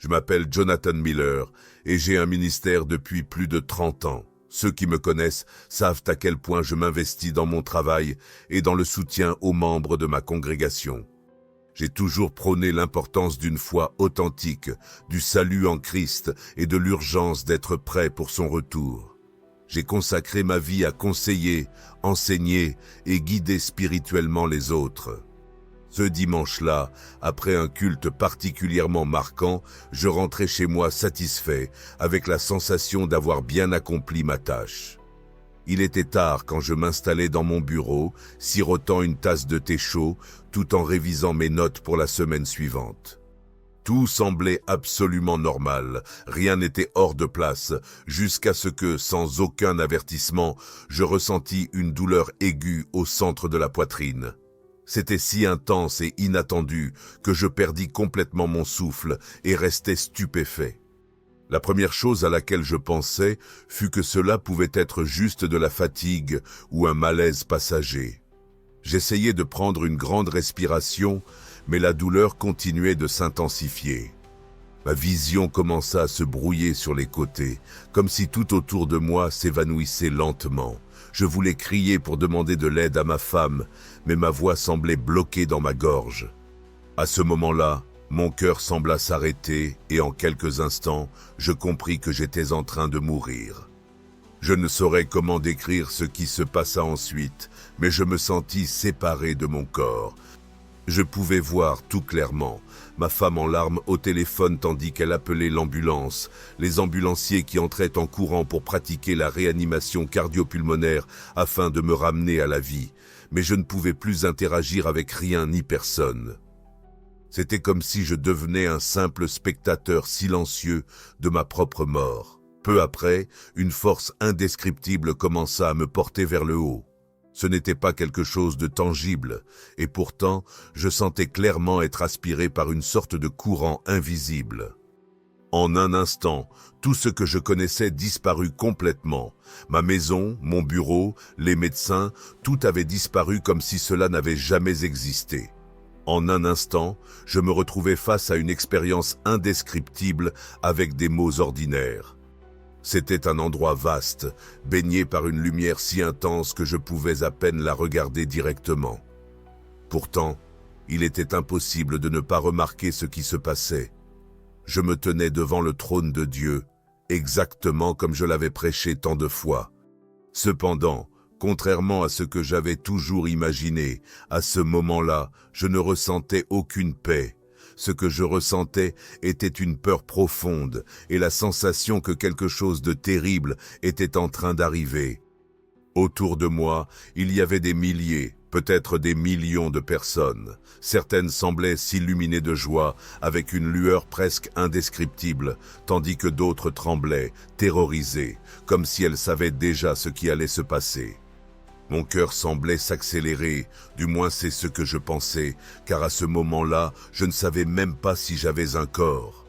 Je m'appelle Jonathan Miller et j'ai un ministère depuis plus de 30 ans. Ceux qui me connaissent savent à quel point je m'investis dans mon travail et dans le soutien aux membres de ma congrégation. J'ai toujours prôné l'importance d'une foi authentique, du salut en Christ et de l'urgence d'être prêt pour son retour. J'ai consacré ma vie à conseiller, enseigner et guider spirituellement les autres. Ce dimanche-là, après un culte particulièrement marquant, je rentrais chez moi satisfait, avec la sensation d'avoir bien accompli ma tâche. Il était tard quand je m'installais dans mon bureau, sirotant une tasse de thé chaud, tout en révisant mes notes pour la semaine suivante. Tout semblait absolument normal, rien n'était hors de place, jusqu'à ce que, sans aucun avertissement, je ressentis une douleur aiguë au centre de la poitrine. C'était si intense et inattendu que je perdis complètement mon souffle et restai stupéfait. La première chose à laquelle je pensais fut que cela pouvait être juste de la fatigue ou un malaise passager. J'essayais de prendre une grande respiration, mais la douleur continuait de s'intensifier. Ma vision commença à se brouiller sur les côtés, comme si tout autour de moi s'évanouissait lentement. Je voulais crier pour demander de l'aide à ma femme, mais ma voix semblait bloquée dans ma gorge. À ce moment-là, mon cœur sembla s'arrêter et en quelques instants, je compris que j'étais en train de mourir. Je ne saurais comment décrire ce qui se passa ensuite, mais je me sentis séparé de mon corps. Je pouvais voir tout clairement, ma femme en larmes au téléphone tandis qu'elle appelait l'ambulance, les ambulanciers qui entraient en courant pour pratiquer la réanimation cardio-pulmonaire afin de me ramener à la vie, mais je ne pouvais plus interagir avec rien ni personne. C'était comme si je devenais un simple spectateur silencieux de ma propre mort. Peu après, une force indescriptible commença à me porter vers le haut. Ce n'était pas quelque chose de tangible, et pourtant, je sentais clairement être aspiré par une sorte de courant invisible. En un instant, tout ce que je connaissais disparut complètement. Ma maison, mon bureau, les médecins, tout avait disparu comme si cela n'avait jamais existé. En un instant, je me retrouvais face à une expérience indescriptible avec des mots ordinaires. C'était un endroit vaste, baigné par une lumière si intense que je pouvais à peine la regarder directement. Pourtant, il était impossible de ne pas remarquer ce qui se passait. Je me tenais devant le trône de Dieu, exactement comme je l'avais prêché tant de fois. Cependant, contrairement à ce que j'avais toujours imaginé, à ce moment-là, je ne ressentais aucune paix. Ce que je ressentais était une peur profonde et la sensation que quelque chose de terrible était en train d'arriver. Autour de moi, il y avait des milliers, peut-être des millions de personnes. Certaines semblaient s'illuminer de joie, avec une lueur presque indescriptible, tandis que d'autres tremblaient, terrorisées, comme si elles savaient déjà ce qui allait se passer. Mon cœur semblait s'accélérer, du moins c'est ce que je pensais, car à ce moment-là, je ne savais même pas si j'avais un corps.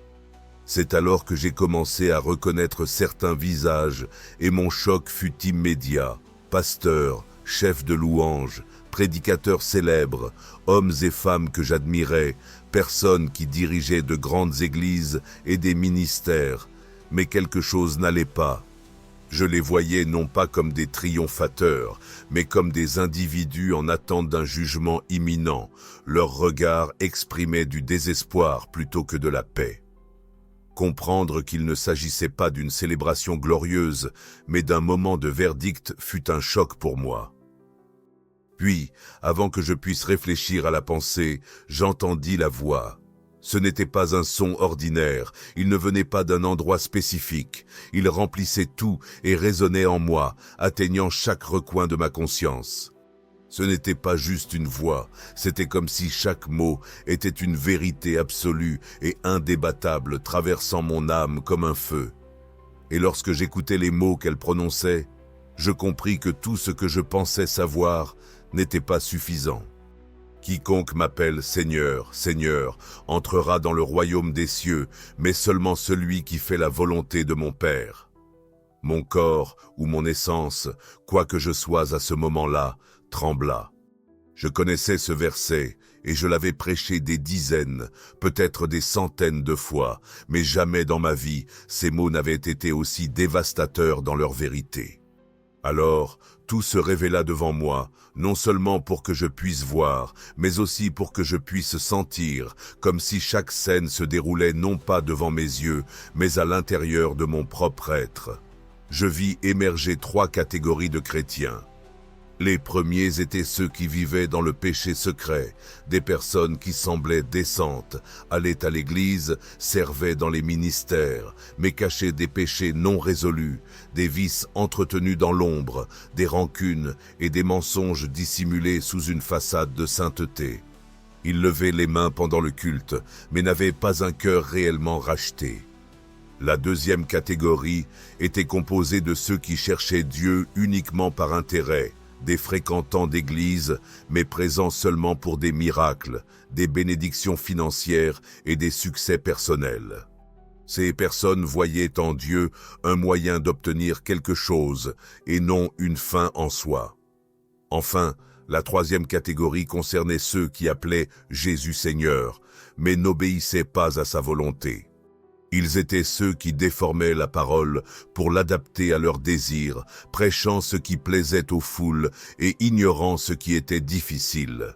C'est alors que j'ai commencé à reconnaître certains visages, et mon choc fut immédiat. Pasteurs, chefs de louanges, prédicateurs célèbres, hommes et femmes que j'admirais, personnes qui dirigeaient de grandes églises et des ministères, mais quelque chose n'allait pas. Je les voyais non pas comme des triomphateurs, mais comme des individus en attente d'un jugement imminent. Leur regard exprimait du désespoir plutôt que de la paix. Comprendre qu'il ne s'agissait pas d'une célébration glorieuse, mais d'un moment de verdict fut un choc pour moi. Puis, avant que je puisse réfléchir à la pensée, j'entendis la voix. Ce n'était pas un son ordinaire, il ne venait pas d'un endroit spécifique, il remplissait tout et résonnait en moi, atteignant chaque recoin de ma conscience. Ce n'était pas juste une voix, c'était comme si chaque mot était une vérité absolue et indébattable traversant mon âme comme un feu. Et lorsque j'écoutais les mots qu'elle prononçait, je compris que tout ce que je pensais savoir n'était pas suffisant. Quiconque m'appelle Seigneur, Seigneur, entrera dans le royaume des cieux, mais seulement celui qui fait la volonté de mon Père. Mon corps ou mon essence, quoi que je sois à ce moment-là, trembla. Je connaissais ce verset, et je l'avais prêché des dizaines, peut-être des centaines de fois, mais jamais dans ma vie, ces mots n'avaient été aussi dévastateurs dans leur vérité. Alors, tout se révéla devant moi, non seulement pour que je puisse voir, mais aussi pour que je puisse sentir, comme si chaque scène se déroulait non pas devant mes yeux, mais à l'intérieur de mon propre être. Je vis émerger 3 catégories de chrétiens. Les premiers étaient ceux qui vivaient dans le péché secret, des personnes qui semblaient décentes, allaient à l'église, servaient dans les ministères, mais cachaient des péchés non résolus, des vices entretenus dans l'ombre, des rancunes et des mensonges dissimulés sous une façade de sainteté. Ils levaient les mains pendant le culte, mais n'avaient pas un cœur réellement racheté. La deuxième catégorie était composée de ceux qui cherchaient Dieu uniquement par intérêt, des fréquentants d'église, mais présents seulement pour des miracles, des bénédictions financières et des succès personnels. Ces personnes voyaient en Dieu un moyen d'obtenir quelque chose et non une fin en soi. Enfin, la troisième catégorie concernait ceux qui appelaient Jésus Seigneur, mais n'obéissaient pas à sa volonté. Ils étaient ceux qui déformaient la parole pour l'adapter à leurs désirs, prêchant ce qui plaisait aux foules et ignorant ce qui était difficile.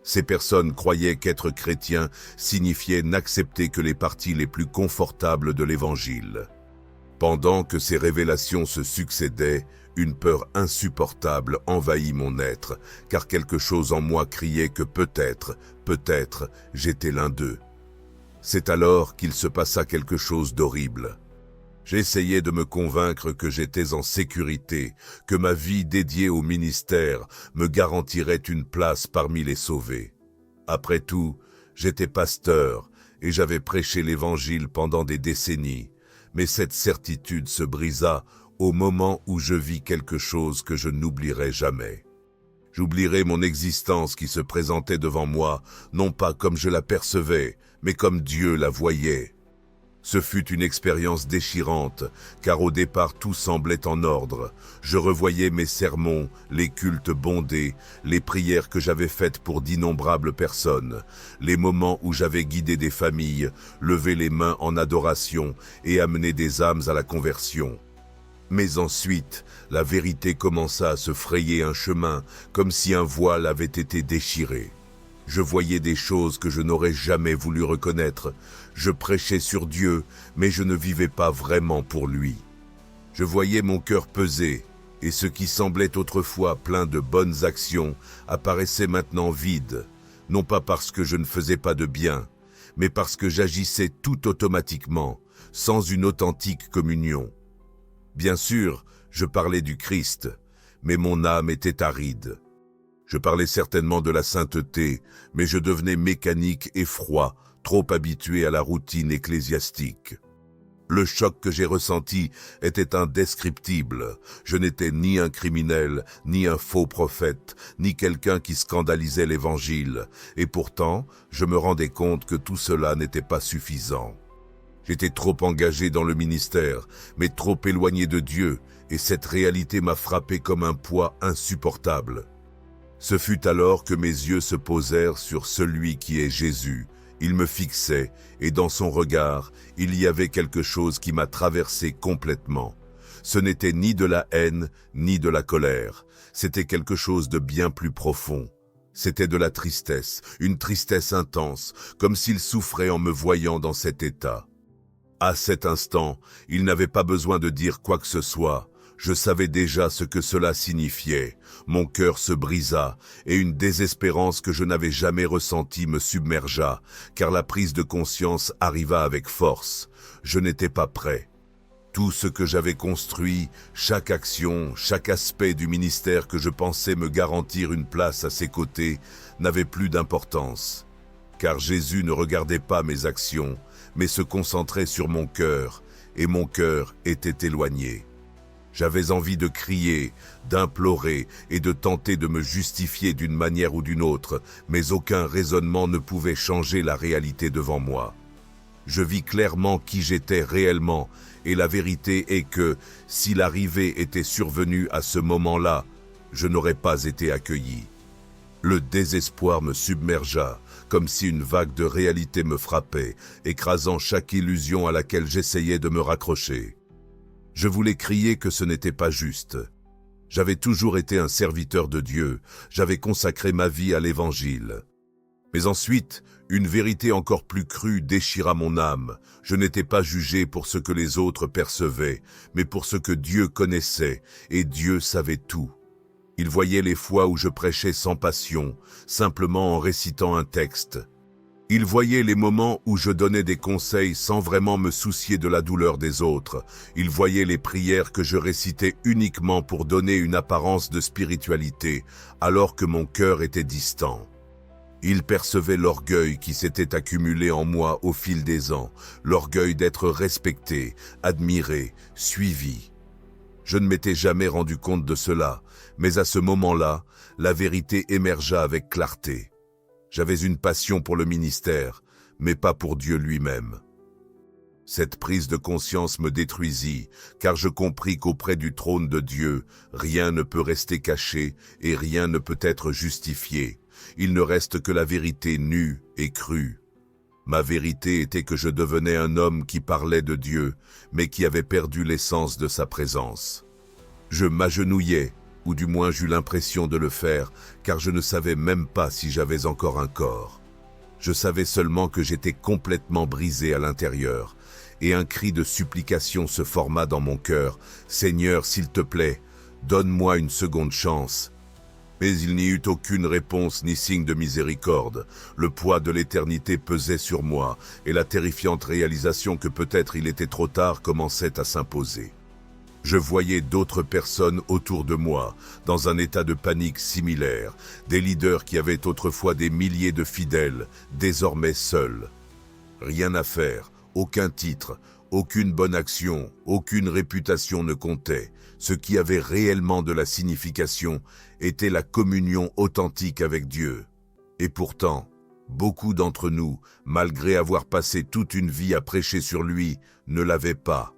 Ces personnes croyaient qu'être chrétien signifiait n'accepter que les parties les plus confortables de l'Évangile. Pendant que ces révélations se succédaient, une peur insupportable envahit mon être, car quelque chose en moi criait que peut-être, j'étais l'un d'eux. C'est alors qu'il se passa quelque chose d'horrible. J'essayais de me convaincre que j'étais en sécurité, que ma vie dédiée au ministère me garantirait une place parmi les sauvés. Après tout, j'étais pasteur et j'avais prêché l'Évangile pendant des décennies, mais cette certitude se brisa au moment où je vis quelque chose que je n'oublierai jamais. J'oublierai mon existence qui se présentait devant moi, non pas comme je la percevais, mais comme Dieu la voyait. Ce fut une expérience déchirante, car au départ tout semblait en ordre. Je revoyais mes sermons, les cultes bondés, les prières que j'avais faites pour d'innombrables personnes, les moments où j'avais guidé des familles, levé les mains en adoration et amené des âmes à la conversion. Mais ensuite, la vérité commença à se frayer un chemin, comme si un voile avait été déchiré. Je voyais des choses que je n'aurais jamais voulu reconnaître. Je prêchais sur Dieu, mais je ne vivais pas vraiment pour lui. Je voyais mon cœur peser, et ce qui semblait autrefois plein de bonnes actions apparaissait maintenant vide, non pas parce que je ne faisais pas de bien, mais parce que j'agissais tout automatiquement, sans une authentique communion. Bien sûr, je parlais du Christ, mais mon âme était aride. Je parlais certainement de la sainteté, mais je devenais mécanique et froid, trop habitué à la routine ecclésiastique. Le choc que j'ai ressenti était indescriptible. Je n'étais ni un criminel, ni un faux prophète, ni quelqu'un qui scandalisait l'Évangile, et pourtant, je me rendais compte que tout cela n'était pas suffisant. J'étais trop engagé dans le ministère, mais trop éloigné de Dieu, et cette réalité m'a frappé comme un poids insupportable. Ce fut alors que mes yeux se posèrent sur celui qui est Jésus. Il me fixait, et dans son regard, il y avait quelque chose qui m'a traversé complètement. Ce n'était ni de la haine, ni de la colère. C'était quelque chose de bien plus profond. C'était de la tristesse, une tristesse intense, comme s'il souffrait en me voyant dans cet état. À cet instant, il n'avait pas besoin de dire quoi que ce soit. Je savais déjà ce que cela signifiait. Mon cœur se brisa et une désespérance que je n'avais jamais ressentie me submergea, car la prise de conscience arriva avec force. Je n'étais pas prêt. Tout ce que j'avais construit, chaque action, chaque aspect du ministère que je pensais me garantir une place à ses côtés, n'avait plus d'importance. Car Jésus ne regardait pas mes actions, mais se concentrait sur mon cœur, et mon cœur était éloigné. J'avais envie de crier, d'implorer et de tenter de me justifier d'une manière ou d'une autre, mais aucun raisonnement ne pouvait changer la réalité devant moi. Je vis clairement qui j'étais réellement, et la vérité est que, si l'arrivée était survenue à ce moment-là, je n'aurais pas été accueilli. Le désespoir me submergea, comme si une vague de réalité me frappait, écrasant chaque illusion à laquelle j'essayais de me raccrocher. Je voulais crier que ce n'était pas juste. J'avais toujours été un serviteur de Dieu, j'avais consacré ma vie à l'Évangile. Mais ensuite, une vérité encore plus crue déchira mon âme. Je n'étais pas jugé pour ce que les autres percevaient, mais pour ce que Dieu connaissait, et Dieu savait tout. Il voyait les fois où je prêchais sans passion, simplement en récitant un texte. Il voyait les moments où je donnais des conseils sans vraiment me soucier de la douleur des autres. Il voyait les prières que je récitais uniquement pour donner une apparence de spiritualité, alors que mon cœur était distant. Il percevait l'orgueil qui s'était accumulé en moi au fil des ans, l'orgueil d'être respecté, admiré, suivi. Je ne m'étais jamais rendu compte de cela, mais à ce moment-là, la vérité émergea avec clarté. J'avais une passion pour le ministère, mais pas pour Dieu lui-même. Cette prise de conscience me détruisit, car je compris qu'auprès du trône de Dieu, rien ne peut rester caché et rien ne peut être justifié. Il ne reste que la vérité nue et crue. Ma vérité était que je devenais un homme qui parlait de Dieu, mais qui avait perdu l'essence de sa présence. Je m'agenouillais, ou du moins j'eus l'impression de le faire, car je ne savais même pas si j'avais encore un corps. Je savais seulement que j'étais complètement brisé à l'intérieur, et un cri de supplication se forma dans mon cœur. « Seigneur, s'il te plaît, donne-moi une seconde chance. » Mais il n'y eut aucune réponse ni signe de miséricorde. Le poids de l'éternité pesait sur moi, et la terrifiante réalisation que peut-être il était trop tard commençait à s'imposer. Je voyais d'autres personnes autour de moi, dans un état de panique similaire, des leaders qui avaient autrefois des milliers de fidèles, désormais seuls. Rien à faire, aucun titre, aucune bonne action, aucune réputation ne comptait. Ce qui avait réellement de la signification était la communion authentique avec Dieu. Et pourtant, beaucoup d'entre nous, malgré avoir passé toute une vie à prêcher sur lui, ne l'avaient pas.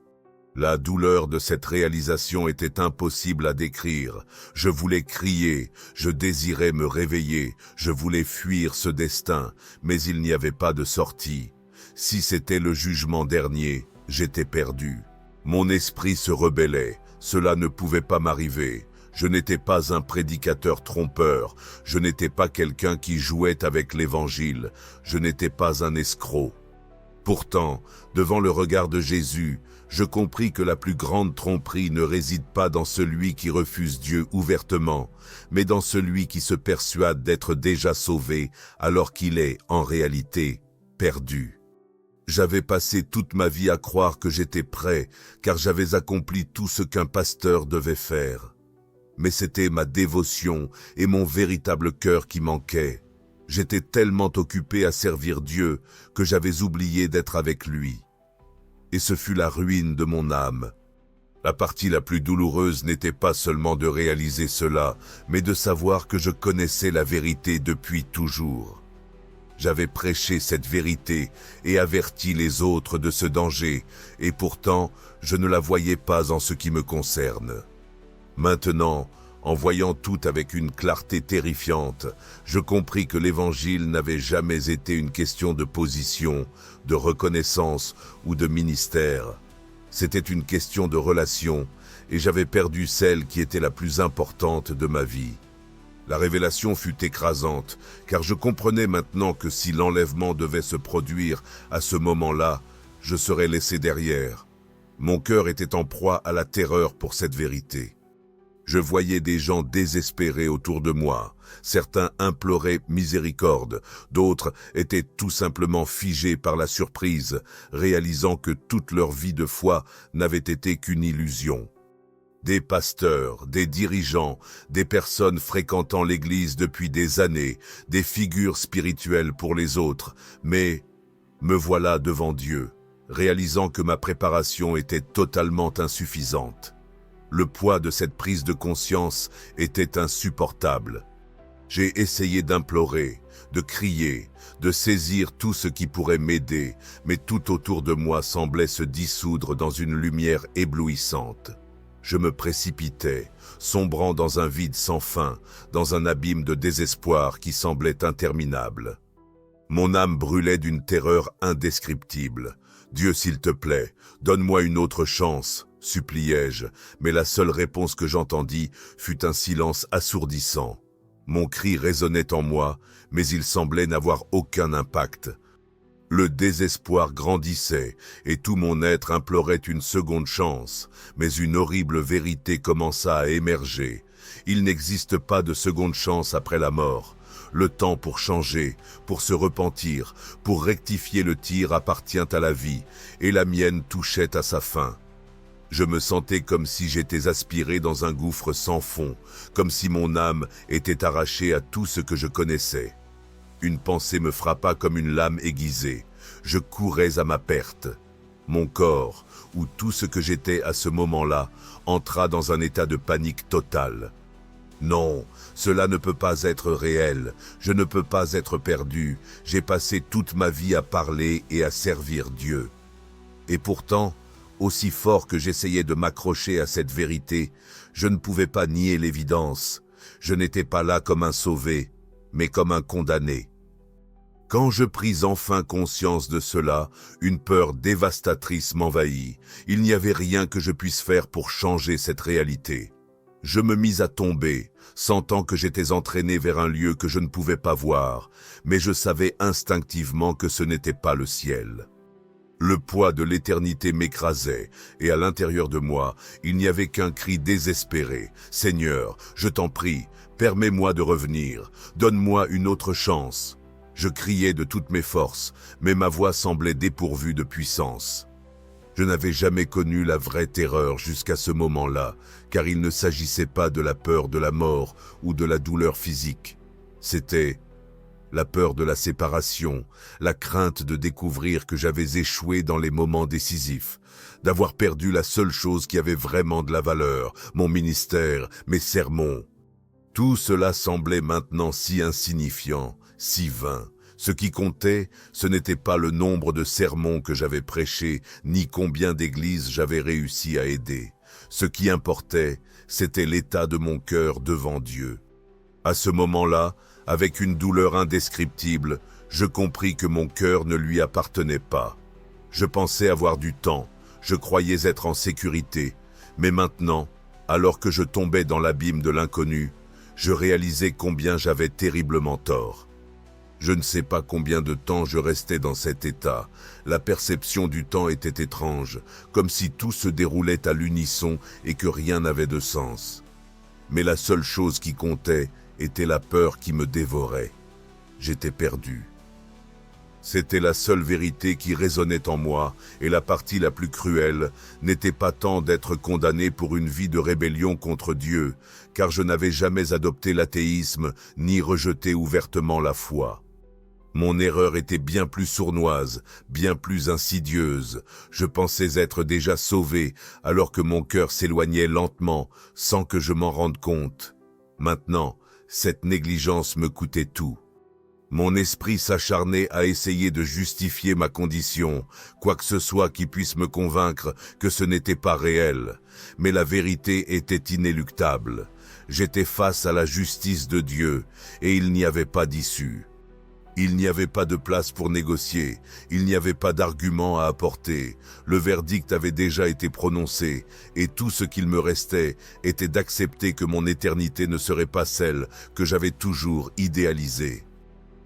La douleur de cette réalisation était impossible à décrire. Je voulais crier, je désirais me réveiller, je voulais fuir ce destin, mais il n'y avait pas de sortie. Si c'était le jugement dernier, j'étais perdu. Mon esprit se rebellait, cela ne pouvait pas m'arriver. Je n'étais pas un prédicateur trompeur, je n'étais pas quelqu'un qui jouait avec l'Évangile, je n'étais pas un escroc. Pourtant, devant le regard de Jésus, je compris que la plus grande tromperie ne réside pas dans celui qui refuse Dieu ouvertement, mais dans celui qui se persuade d'être déjà sauvé alors qu'il est, en réalité, perdu. J'avais passé toute ma vie à croire que j'étais prêt, car j'avais accompli tout ce qu'un pasteur devait faire. Mais c'était ma dévotion et mon véritable cœur qui manquaient. J'étais tellement occupé à servir Dieu que j'avais oublié d'être avec lui. Et ce fut la ruine de mon âme. La partie la plus douloureuse n'était pas seulement de réaliser cela, mais de savoir que je connaissais la vérité depuis toujours. J'avais prêché cette vérité et averti les autres de ce danger, et pourtant, je ne la voyais pas en ce qui me concerne. Maintenant, en voyant tout avec une clarté terrifiante, je compris que l'Évangile n'avait jamais été une question de position, de reconnaissance ou de ministère. C'était une question de relation, et j'avais perdu celle qui était la plus importante de ma vie. La révélation fut écrasante, car je comprenais maintenant que si l'enlèvement devait se produire à ce moment-là, je serais laissé derrière. Mon cœur était en proie à la terreur pour cette vérité. Je voyais des gens désespérés autour de moi. Certains imploraient miséricorde, d'autres étaient tout simplement figés par la surprise, réalisant que toute leur vie de foi n'avait été qu'une illusion. Des pasteurs, des dirigeants, des personnes fréquentant l'Église depuis des années, des figures spirituelles pour les autres, mais me voilà devant Dieu, réalisant que ma préparation était totalement insuffisante. Le poids de cette prise de conscience était insupportable. J'ai essayé d'implorer, de crier, de saisir tout ce qui pourrait m'aider, mais tout autour de moi semblait se dissoudre dans une lumière éblouissante. Je me précipitais, sombrant dans un vide sans fin, dans un abîme de désespoir qui semblait interminable. Mon âme brûlait d'une terreur indescriptible. « Dieu, s'il te plaît, donne-moi une autre chance », suppliai-je, mais la seule réponse que j'entendis fut un silence assourdissant. Mon cri résonnait en moi, mais il semblait n'avoir aucun impact. Le désespoir grandissait, et tout mon être implorait une seconde chance, mais une horrible vérité commença à émerger. Il n'existe pas de seconde chance après la mort. Le temps pour changer, pour se repentir, pour rectifier le tir appartient à la vie, et la mienne touchait à sa fin. Je me sentais comme si j'étais aspiré dans un gouffre sans fond, comme si mon âme était arrachée à tout ce que je connaissais. Une pensée me frappa comme une lame aiguisée. Je courais à ma perte. Mon corps, ou tout ce que j'étais à ce moment-là, entra dans un état de panique totale. Non, cela ne peut pas être réel, je ne peux pas être perdu, j'ai passé toute ma vie à parler et à servir Dieu. Et pourtant, aussi fort que j'essayais de m'accrocher à cette vérité, je ne pouvais pas nier l'évidence. Je n'étais pas là comme un sauvé, mais comme un condamné. Quand je pris enfin conscience de cela, une peur dévastatrice m'envahit. Il n'y avait rien que je puisse faire pour changer cette réalité. Je me mis à tomber, sentant que j'étais entraîné vers un lieu que je ne pouvais pas voir, mais je savais instinctivement que ce n'était pas le ciel. Le poids de l'éternité m'écrasait, et à l'intérieur de moi, il n'y avait qu'un cri désespéré. « Seigneur, je t'en prie, permets-moi de revenir, donne-moi une autre chance. » Je criais de toutes mes forces, mais ma voix semblait dépourvue de puissance. Je n'avais jamais connu la vraie terreur jusqu'à ce moment-là, car il ne s'agissait pas de la peur de la mort ou de la douleur physique. C'était la peur de la séparation, la crainte de découvrir que j'avais échoué dans les moments décisifs, d'avoir perdu la seule chose qui avait vraiment de la valeur, mon ministère, mes sermons. Tout cela semblait maintenant si insignifiant, si vain. Ce qui comptait, ce n'était pas le nombre de sermons que j'avais prêchés, ni combien d'églises j'avais réussi à aider. Ce qui importait, c'était l'état de mon cœur devant Dieu. À ce moment-là, avec une douleur indescriptible, je compris que mon cœur ne lui appartenait pas. Je pensais avoir du temps, je croyais être en sécurité, mais maintenant, alors que je tombais dans l'abîme de l'inconnu, je réalisais combien j'avais terriblement tort. Je ne sais pas combien de temps je restais dans cet état. La perception du temps était étrange, comme si tout se déroulait à l'unisson et que rien n'avait de sens. Mais la seule chose qui comptait était la peur qui me dévorait. J'étais perdu. C'était la seule vérité qui résonnait en moi, et la partie la plus cruelle n'était pas tant d'être condamné pour une vie de rébellion contre Dieu, car je n'avais jamais adopté l'athéisme ni rejeté ouvertement la foi. Mon erreur était bien plus sournoise, bien plus insidieuse. Je pensais être déjà sauvé, alors que mon cœur s'éloignait lentement, sans que je m'en rende compte. Maintenant, cette négligence me coûtait tout. Mon esprit s'acharnait à essayer de justifier ma condition, quoi que ce soit qui puisse me convaincre que ce n'était pas réel. Mais la vérité était inéluctable. J'étais face à la justice de Dieu, et il n'y avait pas d'issue. Il n'y avait pas de place pour négocier, il n'y avait pas d'argument à apporter. Le verdict avait déjà été prononcé, et tout ce qu'il me restait était d'accepter que mon éternité ne serait pas celle que j'avais toujours idéalisée.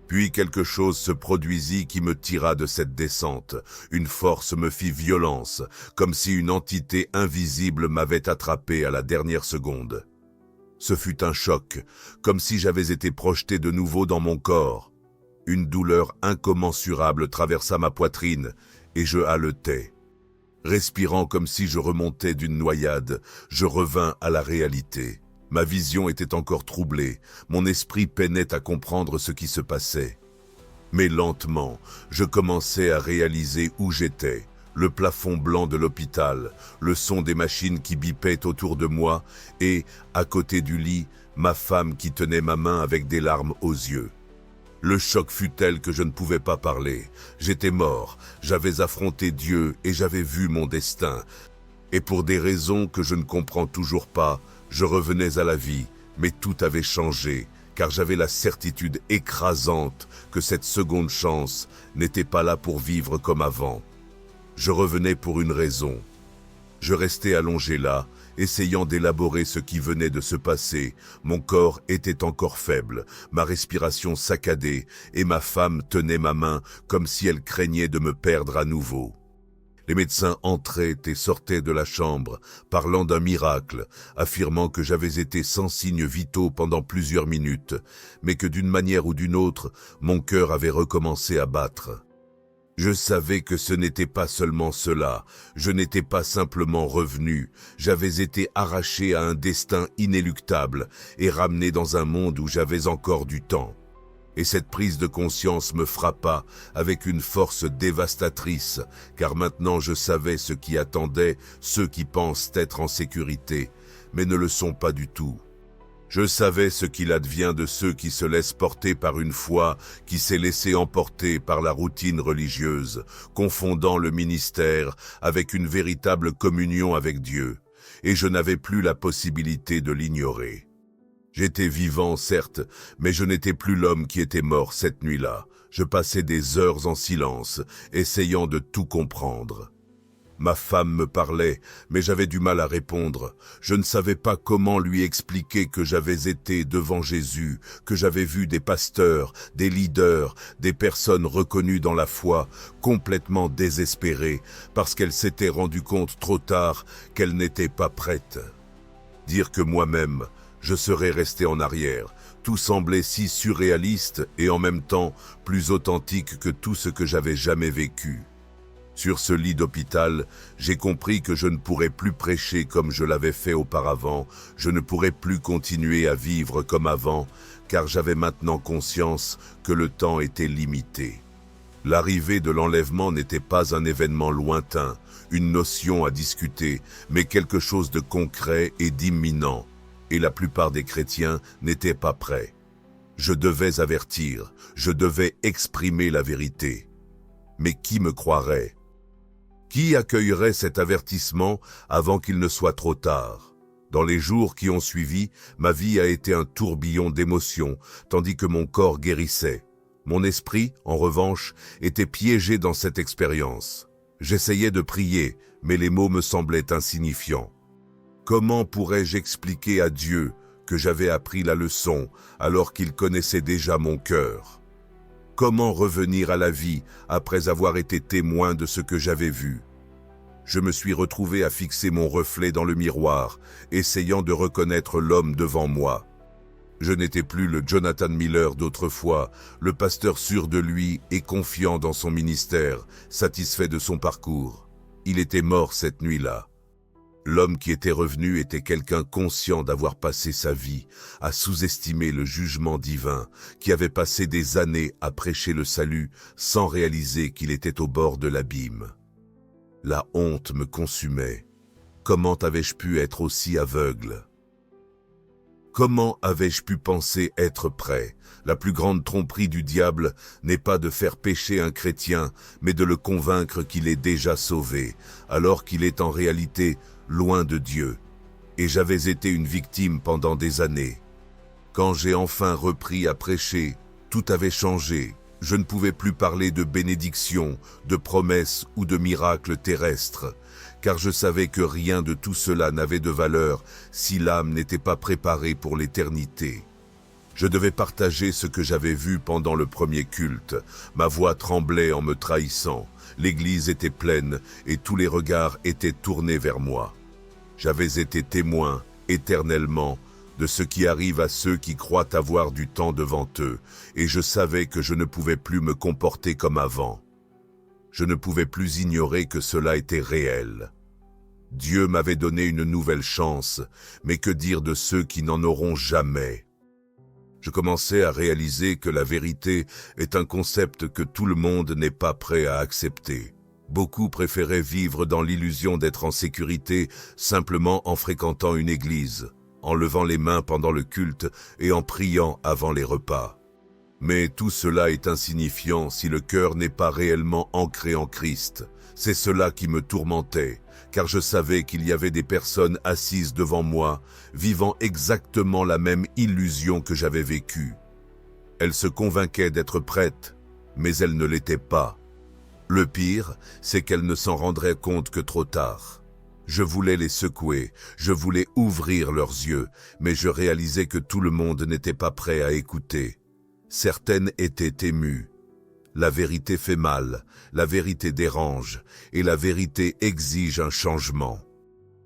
Puis quelque chose se produisit qui me tira de cette descente. Une force me fit violence, comme si une entité invisible m'avait attrapé à la dernière seconde. Ce fut un choc, comme si j'avais été projeté de nouveau dans mon corps. Une douleur incommensurable traversa ma poitrine et je haletais. Respirant comme si je remontais d'une noyade, je revins à la réalité. Ma vision était encore troublée, mon esprit peinait à comprendre ce qui se passait. Mais lentement, je commençais à réaliser où j'étais. Le plafond blanc de l'hôpital, le son des machines qui bipaient autour de moi et, à côté du lit, ma femme qui tenait ma main avec des larmes aux yeux. Le choc fut tel que je ne pouvais pas parler. J'étais mort, j'avais affronté Dieu et j'avais vu mon destin. Et pour des raisons que je ne comprends toujours pas, je revenais à la vie, mais tout avait changé, car j'avais la certitude écrasante que cette seconde chance n'était pas là pour vivre comme avant. Je revenais pour une raison. Je restais allongé là, essayant d'élaborer ce qui venait de se passer. Mon corps était encore faible, ma respiration saccadée, et ma femme tenait ma main comme si elle craignait de me perdre à nouveau. Les médecins entraient et sortaient de la chambre, parlant d'un miracle, affirmant que j'avais été sans signes vitaux pendant plusieurs minutes, mais que d'une manière ou d'une autre, mon cœur avait recommencé à battre. Je savais que ce n'était pas seulement cela, je n'étais pas simplement revenu, j'avais été arraché à un destin inéluctable et ramené dans un monde où j'avais encore du temps. Et cette prise de conscience me frappa avec une force dévastatrice, car maintenant je savais ce qui attendait ceux qui pensent être en sécurité, mais ne le sont pas du tout. Je savais ce qu'il advient de ceux qui se laissent porter par une foi qui s'est laissée emporter par la routine religieuse, confondant le ministère avec une véritable communion avec Dieu, et je n'avais plus la possibilité de l'ignorer. J'étais vivant, certes, mais je n'étais plus l'homme qui était mort cette nuit-là. Je passais des heures en silence, essayant de tout comprendre. Ma femme me parlait, mais j'avais du mal à répondre. Je ne savais pas comment lui expliquer que j'avais été devant Jésus, que j'avais vu des pasteurs, des leaders, des personnes reconnues dans la foi, complètement désespérées, parce qu'elles s'étaient rendues compte trop tard qu'elles n'étaient pas prêtes. Dire que moi-même, je serais resté en arrière. Tout semblait si surréaliste et en même temps plus authentique que tout ce que j'avais jamais vécu. Sur ce lit d'hôpital, j'ai compris que je ne pourrais plus prêcher comme je l'avais fait auparavant, je ne pourrais plus continuer à vivre comme avant, car j'avais maintenant conscience que le temps était limité. L'arrivée de l'enlèvement n'était pas un événement lointain, une notion à discuter, mais quelque chose de concret et d'imminent. Et la plupart des chrétiens n'étaient pas prêts. Je devais avertir, je devais exprimer la vérité. Mais qui me croirait? Qui accueillerait cet avertissement avant qu'il ne soit trop tard? Dans les jours qui ont suivi, ma vie a été un tourbillon d'émotions, tandis que mon corps guérissait. Mon esprit, en revanche, était piégé dans cette expérience. J'essayais de prier, mais les mots me semblaient insignifiants. Comment pourrais-je expliquer à Dieu que j'avais appris la leçon alors qu'il connaissait déjà mon cœur? Comment revenir à la vie après avoir été témoin de ce que j'avais vu? Je me suis retrouvé à fixer mon reflet dans le miroir, essayant de reconnaître l'homme devant moi. Je n'étais plus le Jonathan Miller d'autrefois, le pasteur sûr de lui et confiant dans son ministère, satisfait de son parcours. Il était mort cette nuit-là. L'homme qui était revenu était quelqu'un conscient d'avoir passé sa vie à sous-estimer le jugement divin, qui avait passé des années à prêcher le salut sans réaliser qu'il était au bord de l'abîme. La honte me consumait. Comment avais-je pu être aussi aveugle? Comment avais-je pu penser être prêt? La plus grande tromperie du diable n'est pas de faire pécher un chrétien, mais de le convaincre qu'il est déjà sauvé, alors qu'il est en réalité loin de Dieu. Et j'avais été une victime pendant des années. Quand j'ai enfin repris à prêcher, tout avait changé. Je ne pouvais plus parler de bénédictions, de promesses ou de miracles terrestres, car je savais que rien de tout cela n'avait de valeur si l'âme n'était pas préparée pour l'éternité. Je devais partager ce que j'avais vu pendant le premier culte. Ma voix tremblait en me trahissant. L'église était pleine et tous les regards étaient tournés vers moi. J'avais été témoin, éternellement, de ce qui arrive à ceux qui croient avoir du temps devant eux, et je savais que je ne pouvais plus me comporter comme avant. Je ne pouvais plus ignorer que cela était réel. Dieu m'avait donné une nouvelle chance, mais que dire de ceux qui n'en auront jamais? Je commençais à réaliser que la vérité est un concept que tout le monde n'est pas prêt à accepter. Beaucoup préféraient vivre dans l'illusion d'être en sécurité simplement en fréquentant une église, en levant les mains pendant le culte et en priant avant les repas. Mais tout cela est insignifiant si le cœur n'est pas réellement ancré en Christ, C'est cela qui me tourmentait, car je savais qu'il y avait des personnes assises devant moi, vivant exactement la même illusion que j'avais vécue. Elles se convainquaient d'être prêtes, mais elles ne l'étaient pas. Le pire, c'est qu'elles ne s'en rendraient compte que trop tard. Je voulais les secouer, je voulais ouvrir leurs yeux, mais je réalisais que tout le monde n'était pas prêt à écouter. Certaines étaient émues. La vérité fait mal, la vérité dérange, et la vérité exige un changement.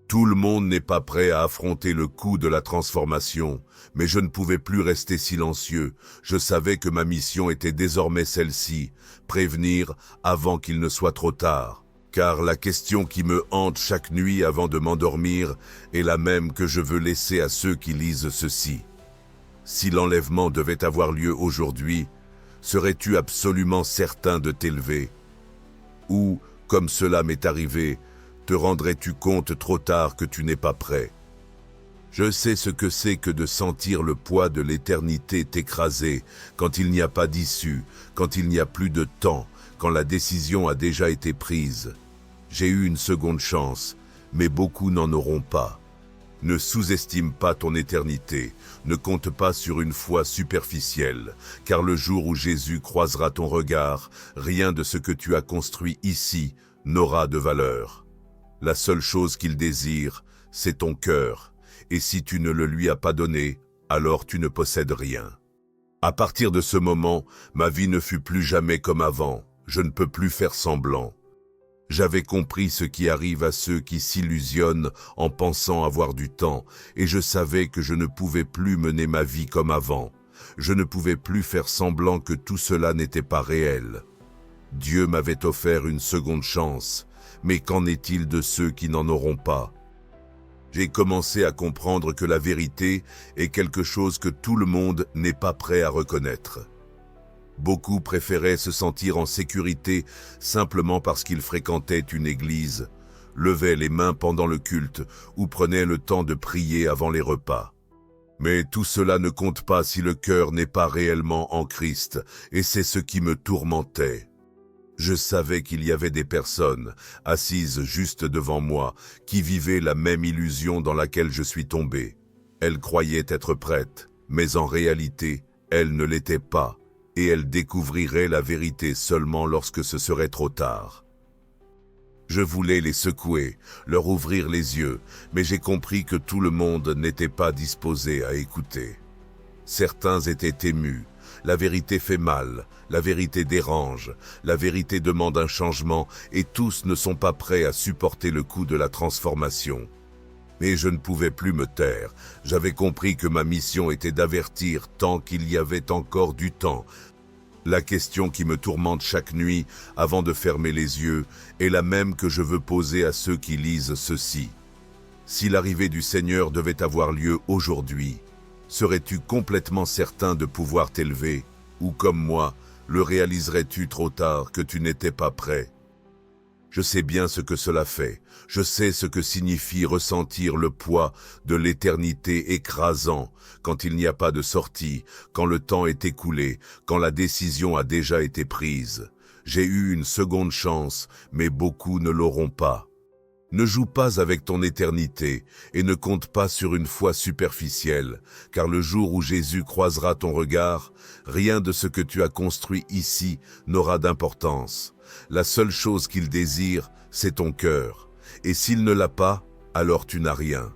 Tout le monde n'est pas prêt à affronter le coup de la transformation, mais je ne pouvais plus rester silencieux. Je savais que ma mission était désormais celle-ci, prévenir avant qu'il ne soit trop tard. Car la question qui me hante chaque nuit avant de m'endormir est la même que je veux laisser à ceux qui lisent ceci. Si l'enlèvement devait avoir lieu aujourd'hui, serais-tu absolument certain de t'élever? Ou, comme cela m'est arrivé, te rendrais-tu compte trop tard que tu n'es pas prêt? Je sais ce que c'est que de sentir le poids de l'éternité t'écraser quand il n'y a pas d'issue, quand il n'y a plus de temps, quand la décision a déjà été prise. J'ai eu une seconde chance, mais beaucoup n'en auront pas. Ne sous-estime pas ton éternité, ne compte pas sur une foi superficielle, car le jour où Jésus croisera ton regard, rien de ce que tu as construit ici n'aura de valeur. La seule chose qu'il désire, c'est ton cœur, et si tu ne le lui as pas donné, alors tu ne possèdes rien. À partir de ce moment, ma vie ne fut plus jamais comme avant, je ne peux plus faire semblant. J'avais compris ce qui arrive à ceux qui s'illusionnent en pensant avoir du temps, et je savais que je ne pouvais plus mener ma vie comme avant. Je ne pouvais plus faire semblant que tout cela n'était pas réel. Dieu m'avait offert une seconde chance, mais qu'en est-il de ceux qui n'en auront pas? J'ai commencé à comprendre que la vérité est quelque chose que tout le monde n'est pas prêt à reconnaître. Beaucoup préféraient se sentir en sécurité simplement parce qu'ils fréquentaient une église, levaient les mains pendant le culte ou prenaient le temps de prier avant les repas. Mais tout cela ne compte pas si le cœur n'est pas réellement en Christ, et c'est ce qui me tourmentait. Je savais qu'il y avait des personnes, assises juste devant moi, qui vivaient la même illusion dans laquelle je suis tombé. Elles croyaient être prêtes, mais en réalité, elles ne l'étaient pas, et elles découvriraient la vérité seulement lorsque ce serait trop tard. Je voulais les secouer, leur ouvrir les yeux, mais j'ai compris que tout le monde n'était pas disposé à écouter. Certains étaient émus. La vérité fait mal, la vérité dérange, la vérité demande un changement et tous ne sont pas prêts à supporter le coup de la transformation. Mais je ne pouvais plus me taire. J'avais compris que ma mission était d'avertir tant qu'il y avait encore du temps. La question qui me tourmente chaque nuit avant de fermer les yeux est la même que je veux poser à ceux qui lisent ceci. Si l'arrivée du Seigneur devait avoir lieu aujourd'hui, serais-tu complètement certain de pouvoir t'élever, ou comme moi, le réaliserais-tu trop tard que tu n'étais pas prêt? Je sais bien ce que cela fait, je sais ce que signifie ressentir le poids de l'éternité écrasant quand il n'y a pas de sortie, quand le temps est écoulé, quand la décision a déjà été prise. J'ai eu une seconde chance, mais beaucoup ne l'auront pas. Ne joue pas avec ton éternité et ne compte pas sur une foi superficielle, car le jour où Jésus croisera ton regard, rien de ce que tu as construit ici n'aura d'importance. La seule chose qu'il désire, c'est ton cœur, et s'il ne l'a pas, alors tu n'as rien.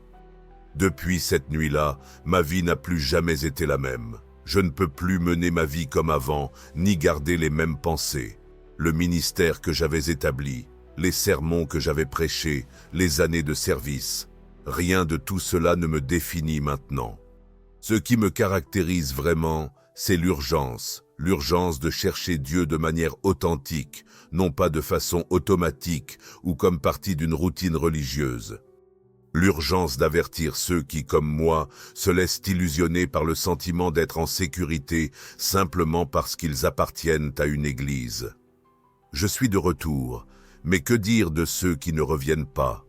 Depuis cette nuit-là, ma vie n'a plus jamais été la même. Je ne peux plus mener ma vie comme avant, ni garder les mêmes pensées. Le ministère que j'avais établi, les sermons que j'avais prêchés, les années de service, rien de tout cela ne me définit maintenant. Ce qui me caractérise vraiment, c'est l'urgence de chercher Dieu de manière authentique, non pas de façon automatique ou comme partie d'une routine religieuse. L'urgence d'avertir ceux qui, comme moi, se laissent illusionner par le sentiment d'être en sécurité simplement parce qu'ils appartiennent à une église. Je suis de retour, mais que dire de ceux qui ne reviennent pas?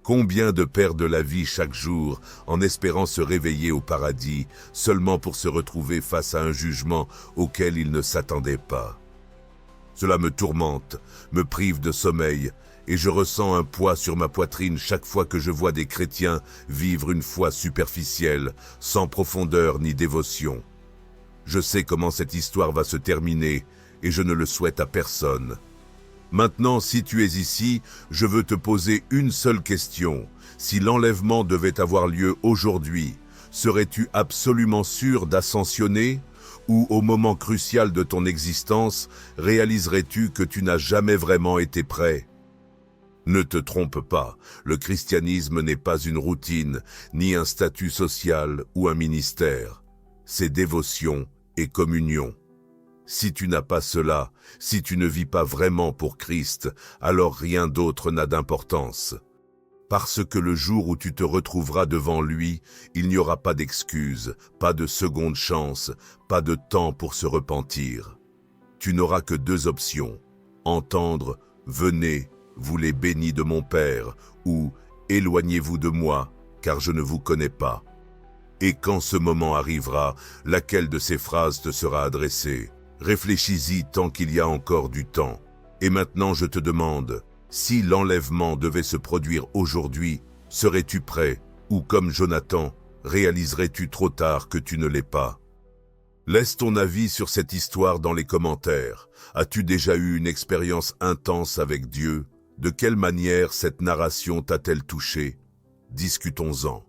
Combien de perdent la vie chaque jour en espérant se réveiller au paradis seulement pour se retrouver face à un jugement auquel ils ne s'attendaient pas? Cela me tourmente, me prive de sommeil, et je ressens un poids sur ma poitrine chaque fois que je vois des chrétiens vivre une foi superficielle, sans profondeur ni dévotion. Je sais comment cette histoire va se terminer, et je ne le souhaite à personne. Maintenant, si tu es ici, je veux te poser une seule question. Si l'enlèvement devait avoir lieu aujourd'hui, serais-tu absolument sûr d'ascensionner? Ou au moment crucial de ton existence, réaliserais-tu que tu n'as jamais vraiment été prêt? Ne te trompe pas, le christianisme n'est pas une routine, ni un statut social ou un ministère. C'est dévotion et communion. Si tu n'as pas cela, si tu ne vis pas vraiment pour Christ, alors rien d'autre n'a d'importance. Parce que le jour où tu te retrouveras devant lui, il n'y aura pas d'excuses, pas de seconde chance, pas de temps pour se repentir. Tu n'auras que deux options, entendre « Venez, vous les bénis de mon Père » ou « Éloignez-vous de moi, car je ne vous connais pas ». Et quand ce moment arrivera, laquelle de ces phrases te sera adressée? Réfléchis-y tant qu'il y a encore du temps. Et maintenant je te demande, si l'enlèvement devait se produire aujourd'hui, serais-tu prêt? Ou comme Jonathan, réaliserais-tu trop tard que tu ne l'es pas? Laisse ton avis sur cette histoire dans les commentaires. As-tu déjà eu une expérience intense avec Dieu? De quelle manière cette narration t'a-t-elle touché? Discutons-en.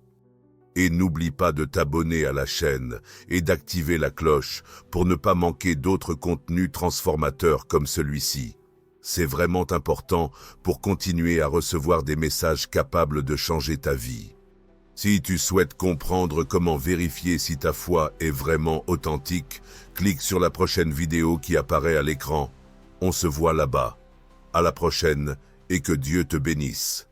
Et n'oublie pas de t'abonner à la chaîne et d'activer la cloche pour ne pas manquer d'autres contenus transformateurs comme celui-ci. C'est vraiment important pour continuer à recevoir des messages capables de changer ta vie. Si tu souhaites comprendre comment vérifier si ta foi est vraiment authentique, clique sur la prochaine vidéo qui apparaît à l'écran. On se voit là-bas. À la prochaine et que Dieu te bénisse.